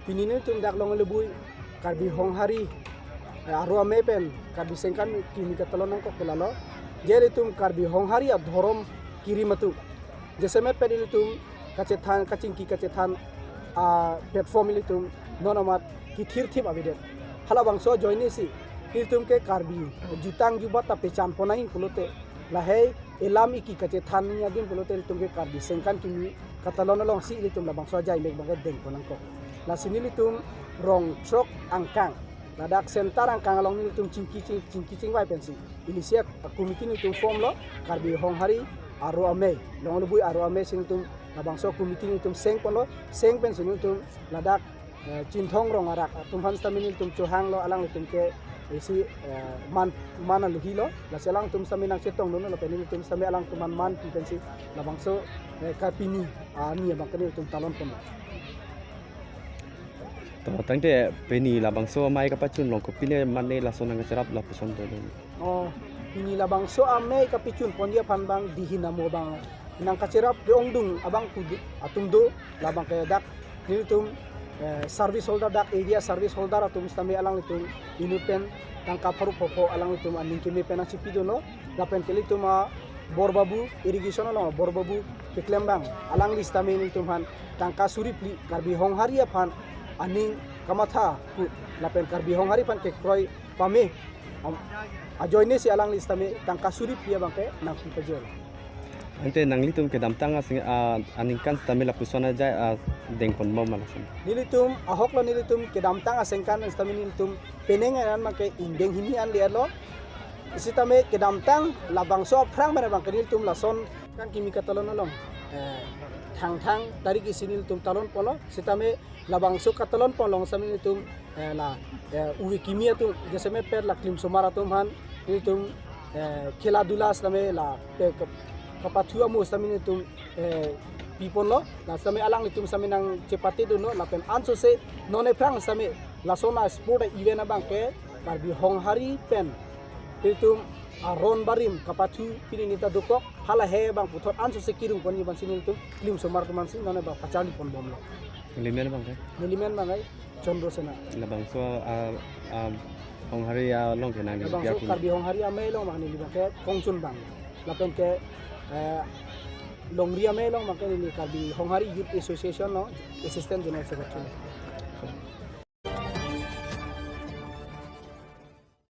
pinini tum dak long lebui karbi honghari arwa mepen karbi sengkan kimi katalon ko kelalo jeri tum karbi honghari a dhorom kiri matu jese mepen ini tum kacethan kacingki kacethan a platform ini tum nonamat kithir thip abide hala bangso joini si tum ke karbi jutang jubat tapi camponai pulote lahai elam iki kacethan ni adin pulote tum ke karbi sengkan kimi katalon long si tum la bangso jai mek banget deng ponangko la sini litum rong trok angkang ladak sentar angkang along ni litum cingki wai pensi ilisia komiti ni tum form lo karbi honghari aro ame long lebui aro ame sing tum labangso komiti ni tum seng polo seng pensi ni tum ladak cinthong rong arak tum han stamin tum chuhang lo alang litum ke isi mana luhi lo la selang tum saminang setong no lo penin tum sami alang tum man pensi labangso kapini ni abang kini tum talon ponตั้งแต่เป็นนี่ละบางโซ่ไม้กับปัจจุบันลงกับพี่เนี่ยมันในละโซนังกระชับละผู้ชนตัวนึง oh ini labang so ame kapicun pondia panbang dihina mo bang nang kacerap de ongdung abang kudu atumdo labang kaya dak nitum service holder dak area service holder atum stami alang litum inupen tang kaparu popo alang litum aning kimi penang sipido no lapen keli tuma borbabu irrigation lo borbabu keklembang alang listami litum han tang kasuri pli karbi honghari pan aning kamatha ku lapen karbi honghari pan ke kroi pame ajoine si alang listame tang kasuri pia bangke nang pipajol ante nang litum ke damtang asing aningkan stami la pusona jai dengkon mau malasan nilitum ahok lo nilitum ke damtang asengkan stami nilitum peneng an make indeng hini an lialo isitame ke damtang labang so prang mana bangke nilitum lason kan kimi katalon long thang dari kisini tum talon polo sitame labang so katalon polong sami tum la uwi kimia tu jeseme per la klim somara tum han tum khela dula same la kapathua mo sami tum pipon lo la same alang tum sami nang cepati do no la pen anso se none prang sami la sona sport event abang ke karbi honghari pen tum aron barim kapathu pini nita dokok hala he bang puthor anso se kirung pon ban sini tum klim somar tuman sin none ba pachali pon bom lo limen bang kai nilimen bangai chondro sena la bang so hong hari ya long ke nang bang so karbi honghari ame lo mang ni ba ke kongchun bang lapen ke longria me long mang ke ni karbi honghari youth association no assistant general secretary